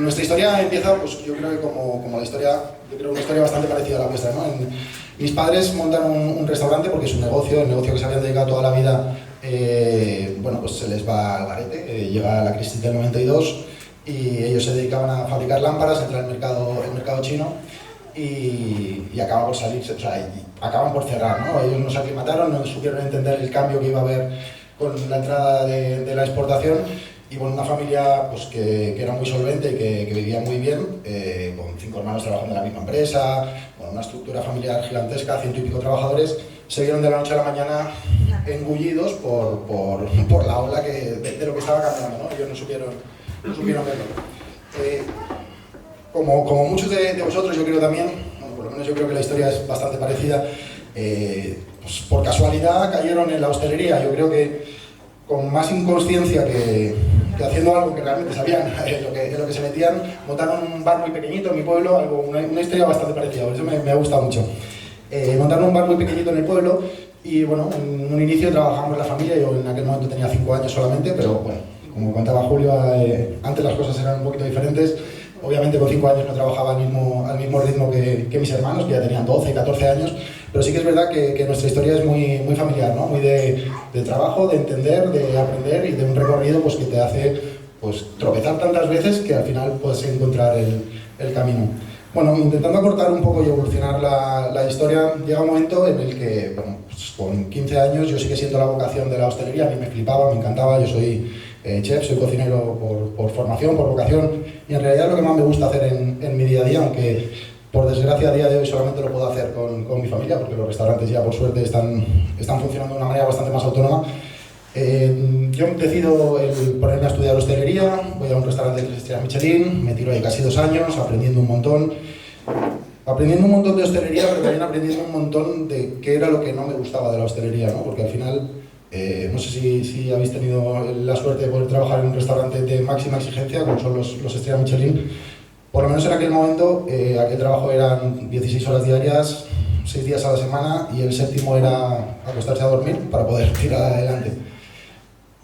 Nuestra historia empieza, pues yo creo que como la historia, yo creo una historia bastante parecida a la vuestra, ¿no? Mis padres montan un restaurante porque su negocio, el negocio que se habían dedicado toda la vida, pues se les va al garete. Llega la crisis del 92 y ellos se dedicaban a fabricar lámparas, entra el mercado chino y acaban por salirse, o sea, acaban por cerrar, ¿no? Ellos no se aclimataron, no supieron entender el cambio que iba a haber con la entrada de la exportación. Y bueno, una familia pues, que era muy solvente y que vivía muy bien, con 5 hermanos trabajando en la misma empresa, con una estructura familiar gigantesca, 100 y pico trabajadores, se vieron de la noche a la mañana engullidos por la ola de lo que estaba cambiando, ¿no? Ellos no supieron verlo. Como muchos de vosotros, yo creo también, bueno, por lo menos yo creo que la historia es bastante parecida, pues por casualidad cayeron en la hostelería. Yo creo que con más inconsciencia que haciendo algo que realmente sabían en lo que se metían, montaron un bar muy pequeñito en mi pueblo, una historia bastante parecida, por eso me ha gustado mucho. Montaron un bar muy pequeñito en el pueblo y bueno, en un inicio trabajamos la familia. Yo en aquel momento tenía 5 años solamente, pero bueno, como contaba Julio, antes las cosas eran un poquito diferentes. Obviamente con 5 años no trabajaba al mismo ritmo que mis hermanos, que ya tenían 12, 14 años, pero sí que es verdad que nuestra historia es muy familiar, ¿no? Muy de trabajo, de entender, de aprender y de un recorrido pues, que te hace pues, tropezar tantas veces que al final puedes encontrar el camino. Bueno, intentando acortar un poco y evolucionar la historia, llega un momento en el que, bueno, pues, con 15 años yo sí que siento la vocación de la hostelería. A mí me flipaba, me encantaba. Yo soy chef, soy cocinero por formación, por vocación, y en realidad es lo que más me gusta hacer en mi día a día, aunque por desgracia a día de hoy solamente lo puedo hacer con mi familia, porque los restaurantes ya por suerte están funcionando de una manera bastante más autónoma. Yo decido ponerme a estudiar hostelería, voy a un restaurante de 3 estrellas Michelin, me tiro ahí casi 2 años aprendiendo un montón de hostelería, pero también aprendiendo un montón de qué era lo que no me gustaba de la hostelería, ¿no? Porque al final, no sé si habéis tenido la suerte de poder trabajar en un restaurante de máxima exigencia, como son los estrellas Michelin. Por lo menos en aquel momento, aquel trabajo eran 16 horas diarias, 6 días a la semana, y el séptimo era acostarse a dormir para poder tirar adelante.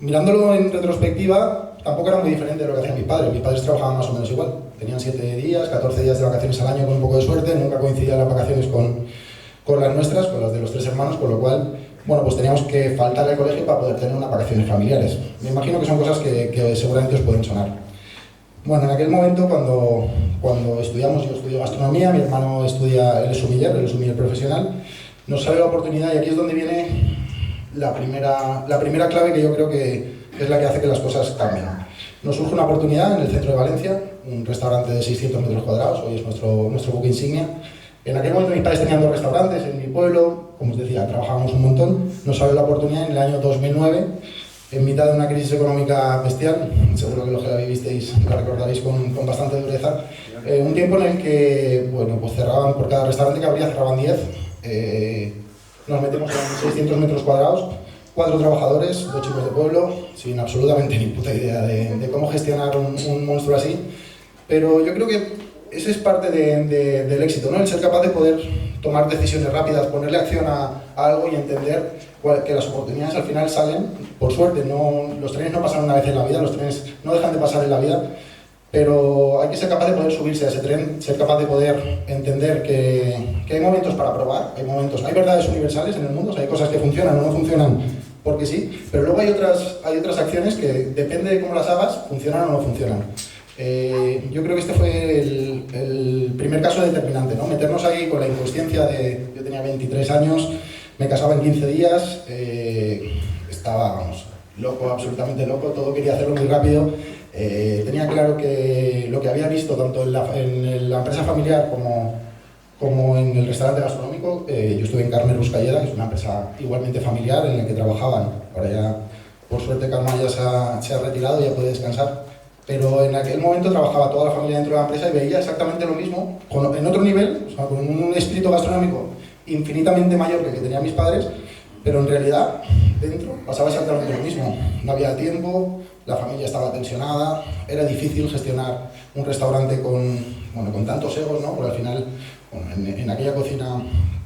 Mirándolo en retrospectiva, tampoco era muy diferente de lo que hacían mis padres. Mis padres trabajaban más o menos igual. Tenían 7 días, 14 días de vacaciones al año con un poco de suerte. Nunca coincidían las vacaciones con las nuestras, con las de los 3 hermanos, con lo cual, bueno, pues teníamos que faltar al colegio para poder tener unas vacaciones familiares. Me imagino que son cosas que seguramente os pueden sonar. Bueno, en aquel momento, cuando estudiamos, yo estudio gastronomía, mi hermano estudia, él es sumiller profesional, nos sale la oportunidad, y aquí es donde viene la primera clave que yo creo que es la que hace que las cosas cambien. Nos surge una oportunidad en el centro de Valencia, un restaurante de 600 metros cuadrados, hoy es nuestro buque insignia. En aquel momento mis padres tenían 2 restaurantes en mi pueblo, como os decía, trabajábamos un montón. Nos sale la oportunidad en el año 2009, en mitad de una crisis económica bestial, seguro que los que la vivisteis la recordaréis con bastante dureza, un tiempo en el que, bueno, pues cerraban, por cada restaurante que abría cerraban 10, nos metemos en 600 metros cuadrados, 4 trabajadores, 2 chicos de pueblo, sin absolutamente ni puta idea de cómo gestionar un monstruo así, pero yo creo que ese es parte del éxito, ¿no? El ser capaz de poder tomar decisiones rápidas, ponerle acción a algo y entender que las oportunidades al final salen, por suerte. Los trenes no pasan una vez en la vida, los trenes no dejan de pasar en la vida, pero hay que ser capaz de poder subirse a ese tren, ser capaz de poder entender que hay momentos para probar, hay verdades universales en el mundo, o sea, hay cosas que funcionan o no funcionan porque sí, pero luego hay otras acciones que depende de cómo las hagas, funcionan o no funcionan. Yo creo que este fue el primer caso determinante, ¿no? Meternos ahí con la inconsciencia yo tenía 23 años, me casaba en 15 días, estaba, vamos, loco, absolutamente loco, todo quería hacerlo muy rápido. Tenía claro que lo que había visto tanto en la empresa familiar como en el restaurante gastronómico, yo estuve en Carner Buscalleda, que es una empresa igualmente familiar en la que trabajaban. Ahora ya, por suerte, Carmen ya se ha retirado y ya puede descansar. Pero en aquel momento trabajaba toda la familia dentro de la empresa y veía exactamente lo mismo, en otro nivel, o sea, con un espíritu gastronómico infinitamente mayor que el que tenían mis padres, pero en realidad dentro pasaba exactamente lo mismo. No había tiempo, la familia estaba tensionada, era difícil gestionar un restaurante con tantos egos, ¿no? Porque al final, bueno, en aquella cocina,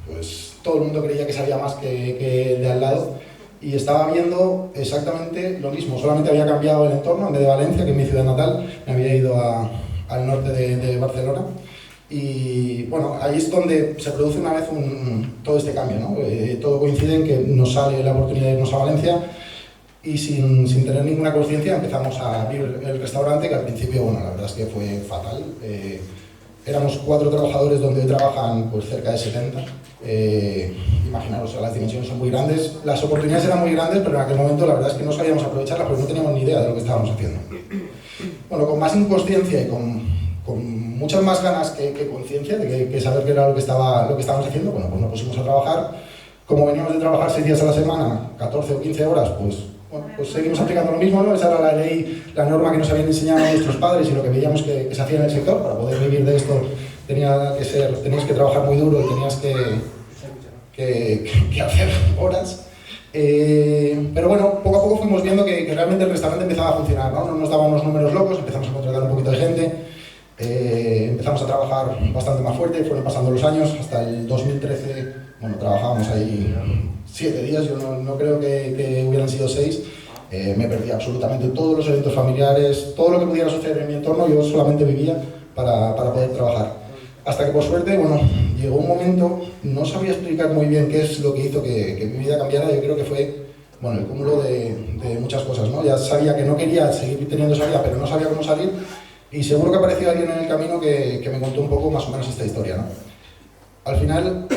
pues todo el mundo creía que sabía más que de al lado. y estaba viendo exactamente lo mismo, solamente había cambiado el entorno. En vez de Valencia, que es mi ciudad natal, me había ido al norte de Barcelona. Y bueno, ahí es donde se produce una vez todo este cambio, ¿no? Todo coincide en que nos sale la oportunidad de irnos a Valencia y sin tener ninguna conciencia empezamos a abrir el restaurante, que al principio, bueno, la verdad es que fue fatal. Éramos 4 trabajadores donde hoy trabajan pues cerca de 70. Imaginaros, las dimensiones son muy grandes, las oportunidades eran muy grandes, pero en aquel momento la verdad es que no sabíamos aprovecharlas porque no teníamos ni idea de lo que estábamos haciendo. Bueno, con más inconsciencia y con muchas más ganas que conciencia de que saber qué era lo que estábamos haciendo, bueno, pues nos pusimos a trabajar. Como veníamos de trabajar 6 días a la semana, 14 o 15 horas, pues seguimos aplicando lo mismo, ¿no? Esa era la ley, la norma que nos habían enseñado nuestros padres y lo que veíamos que se hacía en el sector. Para poder vivir de esto tenías que trabajar muy duro y tenías que hacer horas. Pero bueno, poco a poco fuimos viendo que realmente el restaurante empezaba a funcionar, ¿no? No nos daban unos números locos, empezamos a contratar un poquito de gente, empezamos a trabajar bastante más fuerte, fueron pasando los años, hasta el 2013, bueno, trabajábamos ahí 7 días, yo no creo que hubieran sido 6, me perdí absolutamente todos los eventos familiares, todo lo que pudiera suceder en mi entorno, yo solamente vivía para poder trabajar. Hasta que por suerte, bueno, llegó un momento, no sabría explicar muy bien qué es lo que hizo que mi vida cambiara. Yo creo que fue, bueno, el cúmulo de muchas cosas, ¿no? Ya sabía que no quería seguir teniendo esa vida, pero no sabía cómo salir, y seguro que apareció alguien en el camino que me contó un poco más o menos esta historia, ¿no? Al final,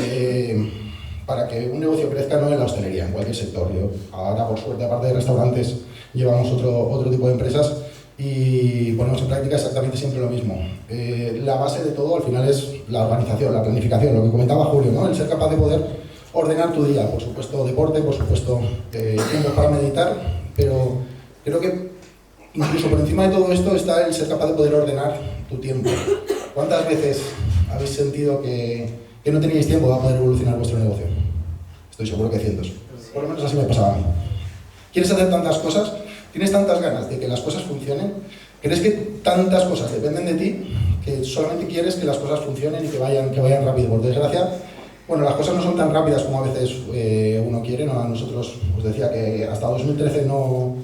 para que un negocio crezca, no en la hostelería, en cualquier sector. Ahora, por suerte, aparte de restaurantes, llevamos otro tipo de empresas y ponemos en práctica exactamente siempre lo mismo. La base de todo al final es la organización, la planificación, lo que comentaba Julio, ¿no? El ser capaz de poder ordenar tu día, por supuesto deporte, por supuesto tiempo para meditar, pero creo que incluso por encima de todo esto está el ser capaz de poder ordenar tu tiempo. ¿Cuántas veces habéis sentido que no teníais tiempo para poder evolucionar vuestro negocio? Estoy seguro que cientos. Por lo menos así me pasaba a mí. ¿Quieres hacer tantas cosas? ¿Tienes tantas ganas de que las cosas funcionen? ¿Crees que tantas cosas dependen de ti que solamente quieres que las cosas funcionen y que vayan rápido? Por desgracia, bueno, las cosas no son tan rápidas como a veces uno quiere, ¿no? A nosotros os decía que hasta 2013 no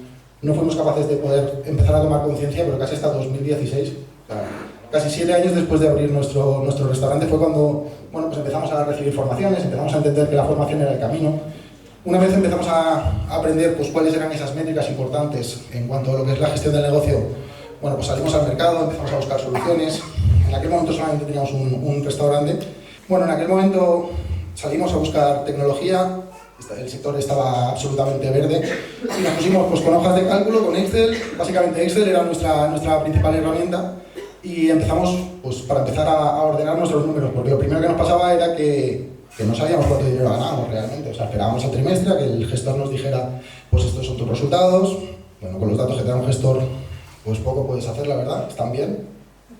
fuimos capaces de poder empezar a tomar conciencia, pero casi hasta 2016, casi 7 años después de abrir nuestro restaurante, fue cuando, bueno, pues empezamos a recibir formaciones, empezamos a entender que la formación era el camino. Una vez empezamos a aprender pues, cuáles eran esas métricas importantes en cuanto a lo que es la gestión del negocio, bueno, pues salimos al mercado, empezamos a buscar soluciones. En aquel momento solamente teníamos un restaurante. Bueno, en aquel momento salimos a buscar tecnología, el sector estaba absolutamente verde y nos pusimos pues, con hojas de cálculo, con Excel. Básicamente Excel era nuestra principal herramienta y empezamos pues, para empezar a ordenar nuestros números, porque lo primero que nos pasaba era que no sabíamos cuánto dinero ganábamos realmente. O sea, esperábamos al trimestre a que el gestor nos dijera pues estos son tus resultados. Bueno, con los datos que te da un gestor, pues poco puedes hacer, la verdad, están bien,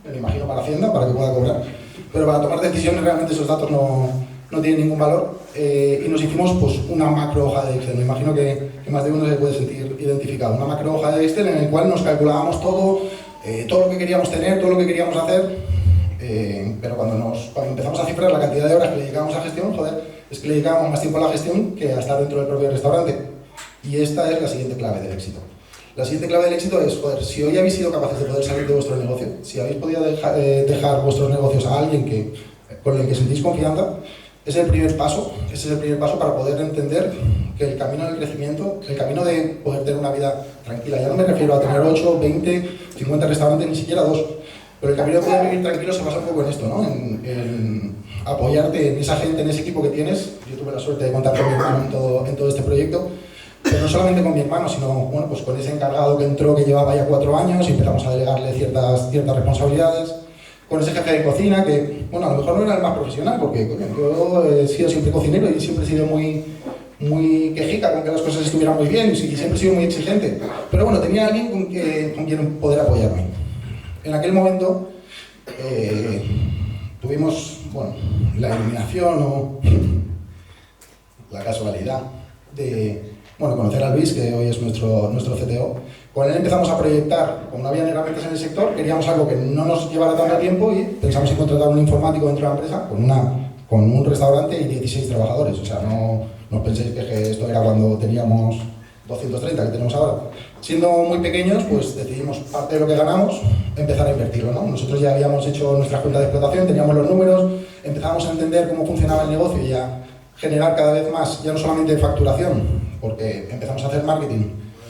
me imagino para Hacienda, para que pueda cobrar. Pero para tomar decisiones realmente esos datos no tienen ningún valor. Y nos hicimos pues una macro hoja de Excel. Me imagino que más de uno se puede sentir identificado. Una macro hoja de Excel en la cual nos calculábamos todo lo que queríamos tener, todo lo que queríamos hacer. Pero cuando empezamos a cifrar la cantidad de horas que le dedicábamos a gestión, joder, es que le dedicábamos más tiempo a la gestión que a estar dentro del propio restaurante. Y esta es la siguiente clave del éxito. La siguiente clave del éxito es, joder, si hoy habéis sido capaces de poder salir de vuestro negocio, si habéis podido dejar vuestros negocios a alguien con el que sentís confianza, ese es el primer paso para poder entender que el camino del crecimiento, el camino de poder tener una vida tranquila, ya no me refiero a tener 8, 20, 50 restaurantes, ni siquiera 2, pero el camino de poder vivir tranquilo se basa un poco en esto, ¿no? En apoyarte en esa gente, en ese equipo que tienes. Yo tuve la suerte de contar con mi hermano en todo este proyecto, pero no solamente con mi hermano, sino bueno, pues con ese encargado que entró que llevaba ya 4 años y empezamos a delegarle ciertas responsabilidades, con ese jefe de cocina que, bueno, a lo mejor no era el más profesional, porque coño, yo he sido siempre cocinero y siempre he sido muy quejica con que las cosas estuvieran muy bien y siempre he sido muy exigente, pero bueno, tenía alguien con quien poder apoyarme. En aquel momento tuvimos, bueno, la eliminación o la casualidad de, bueno, conocer a Luis, que hoy es nuestro CTO. Con él empezamos a proyectar, como no había herramientas en el sector, queríamos algo que no nos llevara tanto tiempo y pensamos en contratar un informático dentro de la empresa con un restaurante y 16 trabajadores. O sea, No os penséis que esto era cuando teníamos 230 que tenemos ahora. Siendo muy pequeños, pues decidimos parte de lo que ganamos empezar a invertirlo, ¿no? Nosotros ya habíamos hecho nuestra cuenta de explotación, teníamos los números, empezamos a entender cómo funcionaba el negocio y a generar cada vez más, ya no solamente facturación, porque empezamos a hacer marketing,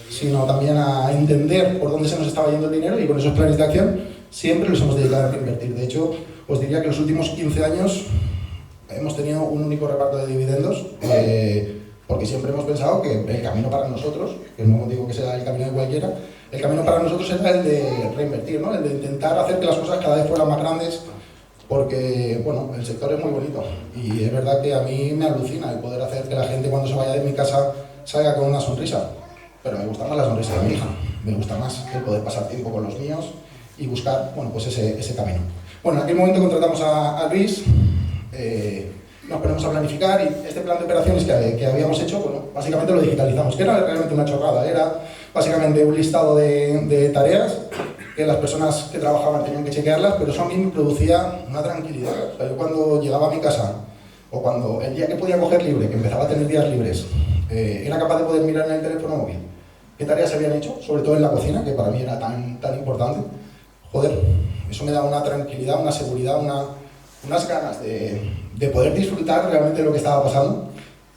sino también a entender por dónde se nos estaba yendo el dinero, y con esos planes de acción siempre los hemos dedicado a invertir. De hecho, os diría que los últimos 15 años hemos tenido un único reparto de dividendos, porque siempre hemos pensado que el camino para nosotros, que no digo que sea el camino de cualquiera, el camino para nosotros era el de reinvertir, ¿no? El de intentar hacer que las cosas cada vez fueran más grandes, porque bueno, el sector es muy bonito y es verdad que a mí me alucina el poder hacer que la gente cuando se vaya de mi casa salga con una sonrisa, pero me gusta más la sonrisa de mi hija, me gusta más el poder pasar tiempo con los míos y buscar, bueno, pues ese camino. Bueno, en aquel momento contratamos a Luis, nos ponemos a planificar y este plan de operaciones que habíamos hecho, bueno, básicamente lo digitalizamos, que era realmente una chorrada, era básicamente un listado de tareas que las personas que trabajaban tenían que chequearlas, pero eso a mí me producía una tranquilidad. O sea, yo cuando llegaba a mi casa, o cuando el día que podía coger libre, que empezaba a tener días libres, era capaz de poder mirar en el teléfono móvil qué tareas se habían hecho, sobre todo en la cocina, que para mí era tan importante. Joder, eso me daba una tranquilidad, una seguridad, unas ganas de poder disfrutar realmente de lo que estaba pasando.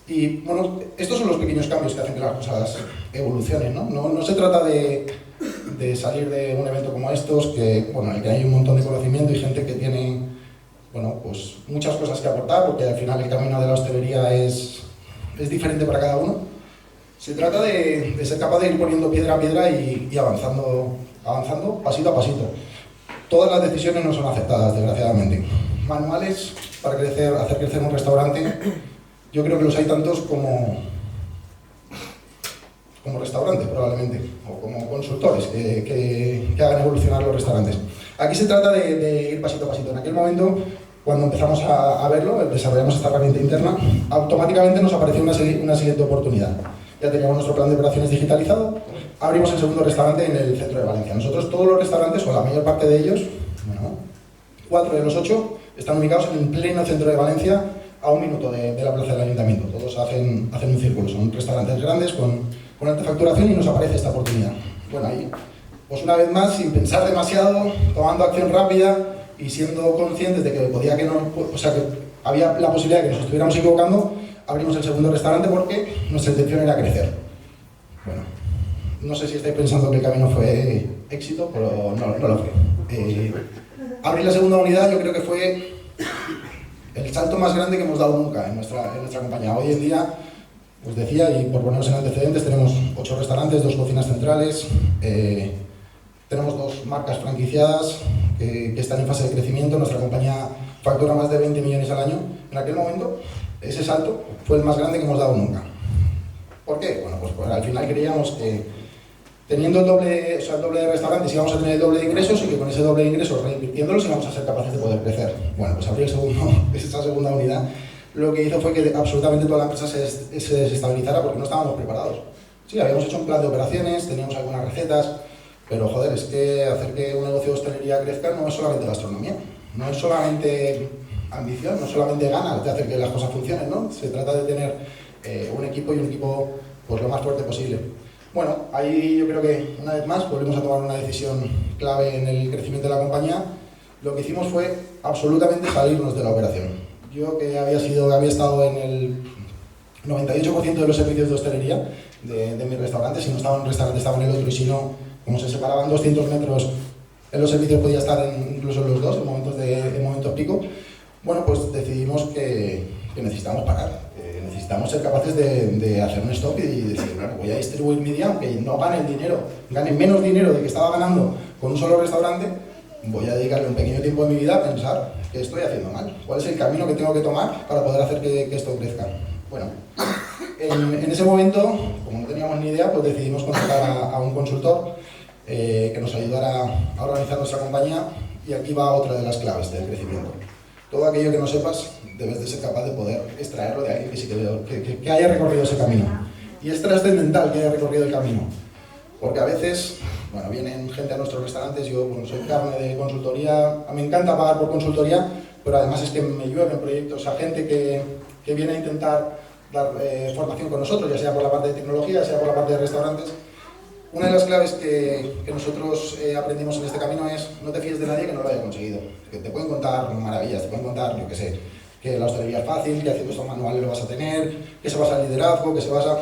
Y bueno, estos son los pequeños cambios que hacen que las cosas evolucionen, ¿no? No se trata de salir de un evento como estos, que, bueno, en el que hay un montón de conocimiento y gente que tiene, bueno, pues muchas cosas que aportar, porque al final el camino de la hostelería es diferente para cada uno. Se trata de ser capaz de ir poniendo piedra a piedra y avanzando pasito a pasito. Todas las decisiones no son aceptadas, desgraciadamente. Manuales para hacer crecer un restaurante, yo creo que los hay tantos como restaurantes, probablemente, o como consultores que hagan evolucionar los restaurantes. Aquí se trata de ir pasito a pasito. En aquel momento, cuando empezamos a verlo, desarrollamos esta herramienta interna, automáticamente nos apareció una siguiente oportunidad. Ya teníamos nuestro plan de operaciones digitalizado, abrimos el segundo restaurante en el centro de Valencia. Nosotros todos los restaurantes, o la mayor parte de ellos, bueno, 4 de los 8, están ubicados en el pleno centro de Valencia, a 1 minuto de la plaza del ayuntamiento. Todos hacen un círculo, son restaurantes grandes con alta facturación y nos aparece esta oportunidad. Bueno, ahí, pues una vez más, sin pensar demasiado, tomando acción rápida y siendo conscientes de que que había la posibilidad de que nos estuviéramos equivocando, abrimos el segundo restaurante porque nuestra intención era crecer. Bueno, no sé si estáis pensando que el camino fue éxito, pero no lo fue. Abrir la segunda unidad yo creo que fue el salto más grande que hemos dado nunca en nuestra compañía. Hoy en día, os decía, y por ponernos en antecedentes, tenemos 8 restaurantes, 2 cocinas centrales, tenemos 2 marcas franquiciadas que están en fase de crecimiento. Nuestra compañía factura más de 20 millones al año. En aquel momento, ese salto fue el más grande que hemos dado nunca. ¿Por qué? Bueno, pues al final creíamos que teniendo el doble de restaurantes íbamos a tener el doble de ingresos y que con ese doble de ingresos, reinvirtiéndolos, íbamos a ser capaces de poder crecer. Bueno, pues abrir esa segunda unidad lo que hizo fue que absolutamente toda la empresa se desestabilizara porque no estábamos preparados. Sí, habíamos hecho un plan de operaciones, teníamos algunas recetas, pero joder, es que hacer que un negocio de hostelería crezca no es solamente gastronomía, no es solamente ambición, no es solamente ganas de hacer que las cosas funcionen, ¿no? Se trata de tener un equipo pues lo más fuerte posible. Bueno, ahí yo creo que una vez más volvimos a tomar una decisión clave en el crecimiento de la compañía. Lo que hicimos fue absolutamente salirnos de la operación. Yo que había estado en el 98% de los servicios de hostelería de mis restaurantes, si no estaba en un restaurante estaba en el otro, y si no, como se separaban 200 metros en los servicios podía estar incluso en los dos en momentos pico. Bueno, pues decidimos que necesitamos parar, necesitamos ser capaces de hacer un stop y decir, bueno, voy a distribuir mi día, aunque no gane menos dinero de que estaba ganando con un solo restaurante, voy a dedicarle un pequeño tiempo de mi vida a pensar qué estoy haciendo mal, cuál es el camino que tengo que tomar para poder hacer que esto crezca. Bueno, en ese momento, como no teníamos ni idea, pues decidimos contratar a un consultor que nos ayudara a organizar nuestra compañía, y aquí va otra de las claves del crecimiento. Todo aquello que no sepas, debes de ser capaz de poder extraerlo de alguien que haya recorrido ese camino. Y es trascendental que haya recorrido el camino, porque a veces, bueno, vienen gente a nuestros restaurantes, yo soy carne de consultoría, me encanta pagar por consultoría, pero además es que me llueven proyectos a gente que viene a intentar dar formación con nosotros, ya sea por la parte de tecnología, ya sea por la parte de restaurantes. Una de las claves que nosotros aprendimos en este camino es no te fíes de nadie que no lo haya conseguido. Que te pueden contar maravillas, te pueden contar, yo qué sé, que la hostelería es fácil, que haciendo estos manuales lo vas a tener, que se basa en liderazgo, que se basa,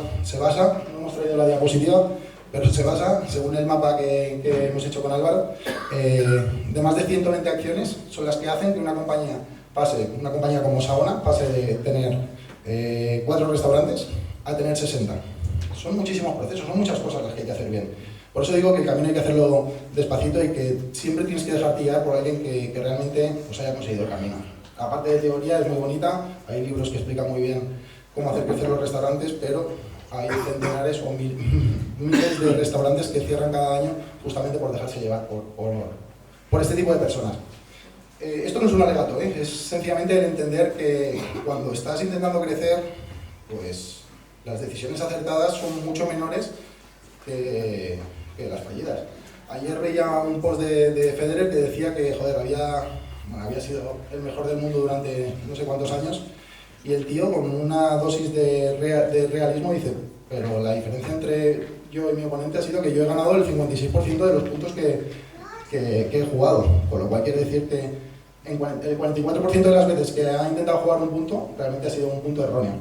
no hemos traído la diapositiva, pero se basa, según el mapa que hemos hecho con Álvaro, de más de 120 acciones son las que hacen que una compañía como Saona pase de tener 4 restaurantes a tener 60. Son muchísimos procesos, son muchas cosas las que hay que hacer bien. Por eso digo que el camino hay que hacerlo despacito y que siempre tienes que dejarte guiar por alguien que realmente pues, haya conseguido el camino. La parte de teoría es muy bonita, hay libros que explican muy bien cómo hacer crecer los restaurantes, pero hay centenares o miles de restaurantes que cierran cada año justamente por dejarse llevar por este tipo de personas. Esto no es un alegato, es sencillamente el entender que cuando estás intentando crecer, pues las decisiones acertadas son mucho menores que las fallidas. Ayer veía un post de Federer que decía que, joder, había sido el mejor del mundo durante no sé cuántos años, y el tío con una dosis de realismo dice, pero la diferencia entre yo y mi oponente ha sido que yo he ganado el 56% de los puntos que he jugado, con lo cual quiere decir que el 44% de las veces que ha intentado jugar un punto, realmente ha sido un punto erróneo.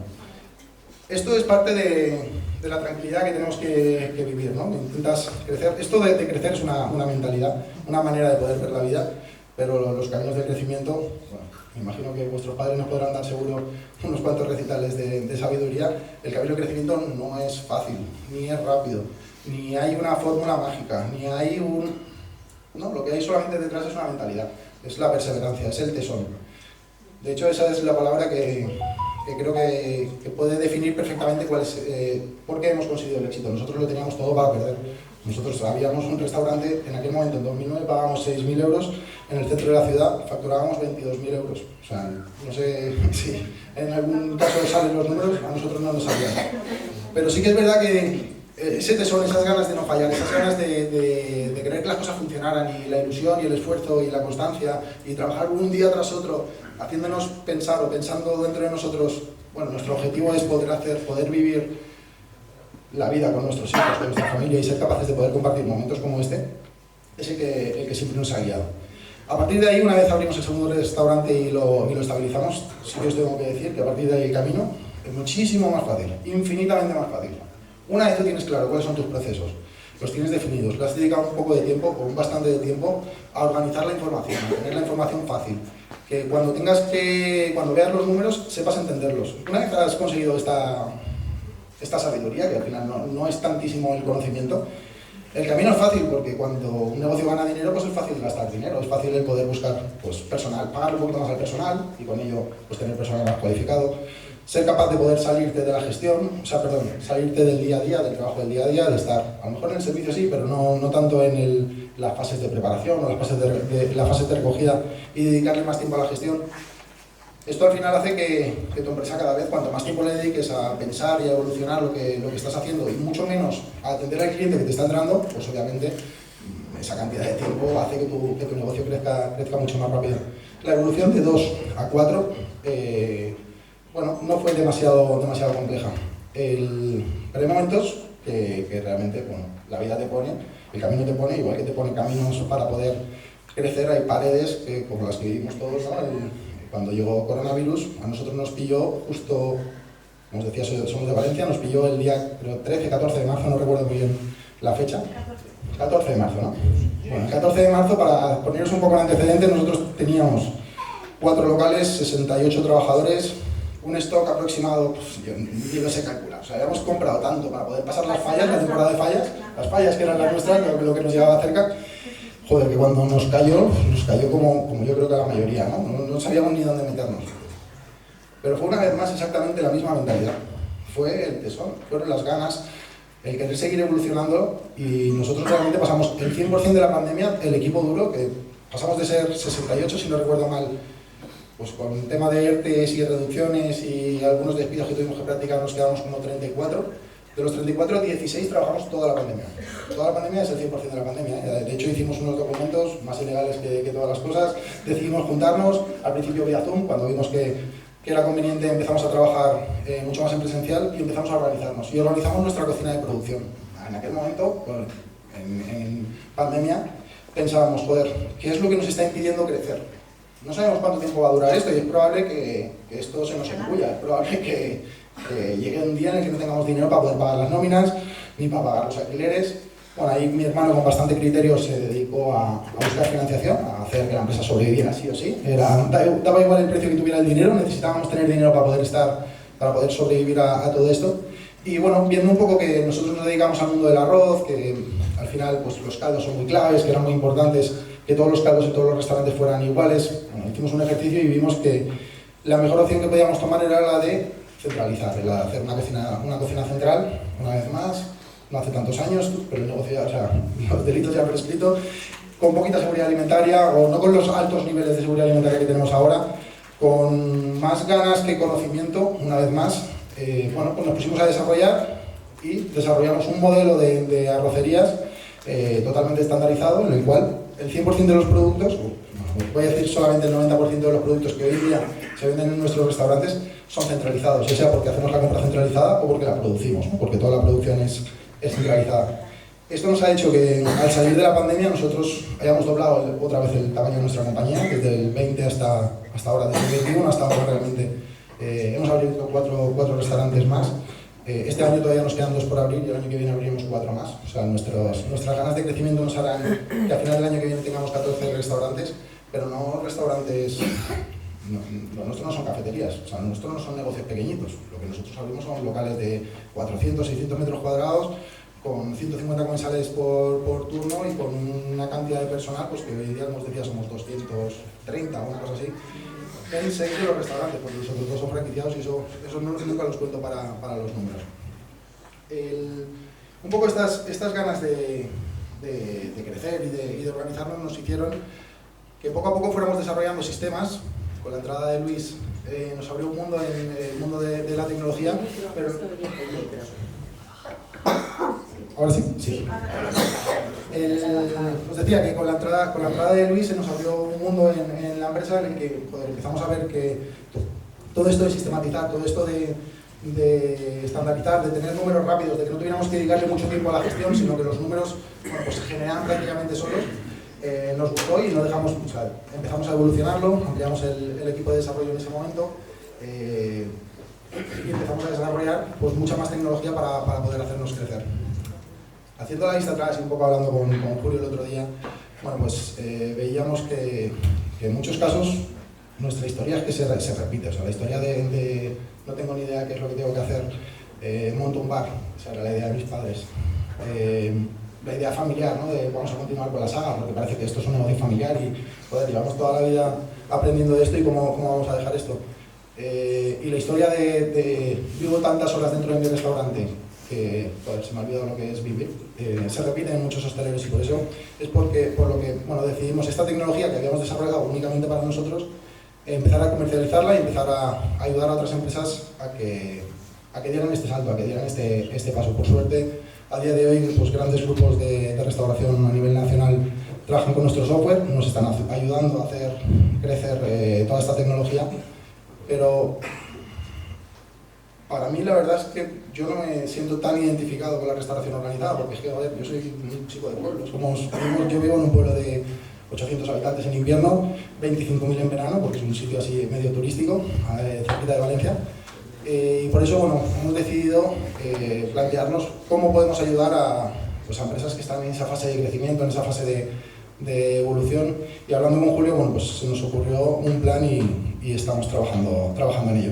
Esto es parte de la tranquilidad que tenemos que vivir, ¿no? Intentas crecer. Esto de crecer es una mentalidad, una manera de poder ver la vida, pero los caminos de crecimiento, bueno, me imagino que vuestros padres nos podrán dar seguro unos cuantos recitales de sabiduría. El camino de crecimiento no es fácil, ni es rápido, ni hay una fórmula mágica, ni hay no, lo que hay solamente detrás es una mentalidad, es la perseverancia, es el tesón. De hecho, esa es la palabra que creo que puede definir perfectamente por qué hemos conseguido el éxito. Nosotros lo teníamos todo para perder. Nosotros habíamos un restaurante, en aquel momento, en 2009, pagábamos 6.000 euros, en el centro de la ciudad facturábamos 22.000 euros. O sea, no sé si en algún caso salen los números, a nosotros no nos salían. Pero sí que es verdad que ese tesón, esas ganas de no fallar, esas ganas de querer que las cosas funcionaran, y la ilusión y el esfuerzo y la constancia, y trabajar un día tras otro, haciéndonos pensar o pensando dentro de nosotros, bueno, nuestro objetivo es poder vivir la vida con nuestros hijos, con nuestra familia, y ser capaces de poder compartir momentos como este, es el que siempre nos ha guiado. A partir de ahí, una vez abrimos el segundo restaurante y lo estabilizamos, sí que os tengo que decir que a partir de ahí el camino es muchísimo más fácil, infinitamente más fácil. Una vez que tienes claro cuáles son tus procesos, los tienes definidos, le has dedicado un poco de tiempo, o bastante de tiempo, a organizar la información, a tener la información fácil, que cuando veas los números, sepas entenderlos. Una vez que has conseguido esta sabiduría, que al final no es tantísimo el conocimiento, el camino es fácil, porque cuando un negocio gana dinero, pues es fácil gastar dinero, es fácil el poder buscar pues, personal, pagarle un poquito más al personal, y con ello pues, tener personal más cualificado, ser capaz de poder salirte de la gestión, salirte del día a día, del trabajo del día a día, de estar, a lo mejor en el servicio sí, pero no tanto en las fases de preparación o las fases de recogida, y dedicarle más tiempo a la gestión. Esto al final hace que tu empresa cada vez, cuanto más tiempo le dediques a pensar y a evolucionar lo que estás haciendo, y mucho menos a atender al cliente que te está entrando, pues obviamente esa cantidad de tiempo hace que tu negocio crezca mucho más rápido. La evolución de 2 a 4, bueno, no fue demasiado compleja. Pero hay momentos que realmente, bueno, la vida te pone, el camino te pone, igual que te pone caminos para poder crecer, hay paredes como las que vivimos todos, ¿no? Cuando llegó coronavirus, a nosotros nos pilló justo, como os decía, somos de Valencia, nos pilló el día, creo, 13, 14 de marzo, no recuerdo muy bien la fecha. 14 de marzo, ¿no? Bueno, el 14 de marzo, para poneros un poco en antecedentes, nosotros teníamos 4 locales, 68 trabajadores, un stock aproximado, pues, yo no sé calcular. O sea, habíamos comprado tanto para poder pasar las fallas, la temporada de fallas, las fallas que eran las nuestras, lo que nos llevaba cerca. Joder, que cuando nos cayó como yo creo que a la mayoría, ¿no? No sabíamos ni dónde meternos. Pero fue una vez más exactamente la misma mentalidad. Fue el tesón, fueron las ganas, el querer seguir evolucionando, y nosotros realmente pasamos el 100% de la pandemia, el equipo duro, que pasamos de ser 68, si no recuerdo mal, pues con el tema de ERTEs y reducciones y algunos despidos que tuvimos que practicar, nos quedamos como 34. De los 34, 16 trabajamos toda la pandemia. Toda la pandemia es el 100% de la pandemia. De hecho, hicimos unos documentos más ilegales que todas las cosas. Decidimos juntarnos, al principio vía Zoom, cuando vimos que que era conveniente, empezamos a trabajar mucho más en presencial y empezamos a organizarnos. Y organizamos nuestra cocina de producción. En aquel momento, bueno, en pandemia, pensábamos, joder, ¿qué es lo que nos está impidiendo crecer? No sabemos cuánto tiempo va a durar esto y es probable que esto se nos engulla, es probable que llegue un día en el que no tengamos dinero para poder pagar las nóminas ni para pagar los alquileres. Bueno, ahí mi hermano con bastante criterio se dedicó a buscar financiación, a hacer que la empresa sobreviviera sí o sí. Daba igual el precio que tuviera el dinero, necesitábamos tener dinero para poder sobrevivir a todo esto. Y bueno, viendo un poco que nosotros nos dedicamos al mundo del arroz, que al final pues, los caldos son muy claves, que eran muy importantes, que todos los caldos en todos los restaurantes fueran iguales, bueno, hicimos un ejercicio y vimos que la mejor opción que podíamos tomar era la de centralizar, la de hacer una cocina central, una vez más. No hace tantos años, pero el negocio ya, o sea, los delitos ya han prescrito, con poquita seguridad alimentaria, o no con los altos niveles de seguridad alimentaria que tenemos ahora, con más ganas que conocimiento, una vez más, bueno, pues nos pusimos a desarrollar y desarrollamos un modelo de arrocerías totalmente estandarizado, en el cual el 100% de los productos, voy a decir solamente el 90% de los productos que hoy día se venden en nuestros restaurantes, son centralizados, ya sea porque hacemos la compra centralizada o porque la producimos, ¿no? Porque toda la producción es centralizada. Esto nos ha hecho que al salir de la pandemia nosotros hayamos doblado otra vez el tamaño de nuestra compañía, desde el 20 hasta ahora, desde el 21 hasta ahora realmente. Hemos abierto cuatro restaurantes más. Este año todavía nos quedan 2 por abrir y el año que viene abriremos 4 más. O sea, nuestras ganas de crecimiento nos harán que al final del año que viene tengamos 14 restaurantes, pero no restaurantes... Lo nuestro no son cafeterías, o sea, lo nuestro no son negocios pequeñitos. Lo que nosotros abrimos son locales de 400, 600 metros cuadrados, con 150 comensales por turno y con una cantidad de personal pues, que hoy día, como os decía, somos 230, una cosa así. En 6 de los restaurantes, porque los otros dos son franquiciados y esos números nunca los cuento para los números. Un poco estas ganas de crecer y de organizarnos nos hicieron que poco a poco fuéramos desarrollando sistemas. Con la entrada de Luis nos abrió un mundo en el mundo de la tecnología, pero... ¿Ahora sí? Sí. Os decía que con la entrada de Luis se nos abrió un mundo en la empresa en el que empezamos a ver que todo esto de sistematizar, todo esto de estandarizar, de tener números rápidos, de que no tuviéramos que dedicarle mucho tiempo a la gestión, sino que los números bueno, pues se generan prácticamente solos. Nos gustó y no dejamos, o sea, empezamos a evolucionarlo, ampliamos el equipo de desarrollo en ese momento y empezamos a desarrollar pues, mucha más tecnología para poder hacernos crecer. Haciendo la vista atrás y un poco hablando con Julio el otro día, bueno, pues veíamos que en muchos casos nuestra historia es que se repite, o sea, la historia de no tengo ni idea qué es lo que tengo que hacer, monto un bar, o sea, era la idea de mis padres. La idea familiar, ¿no? De vamos a continuar con la saga, porque parece que esto es un negocio familiar y joder, llevamos toda la vida aprendiendo de esto y cómo vamos a dejar esto. Y la historia de vivo tantas horas dentro de mi restaurante que joder, se me ha olvidado lo que es vivir, se repite en muchos hosteleros y por eso es por lo que bueno, decidimos esta tecnología que habíamos desarrollado únicamente para nosotros, empezar a comercializarla y empezar a ayudar a otras empresas a que dieran este salto, a que dieran este paso. Por suerte, a día de hoy, pues, grandes grupos de restauración a nivel nacional trabajan con nuestro software, nos están ayudando a hacer crecer toda esta tecnología, pero para mí la verdad es que yo no me siento tan identificado con la restauración organizada, porque es que, joder, yo soy un chico de pueblo, yo vivo en un pueblo de 800 habitantes en invierno, 25.000 en verano, porque es un sitio así medio turístico, cerquita de Valencia. Y por eso bueno, hemos decidido plantearnos cómo podemos ayudar a empresas que están en esa fase de crecimiento, en esa fase de evolución. Y hablando con Julio, bueno, pues se nos ocurrió un plan y estamos trabajando en ello.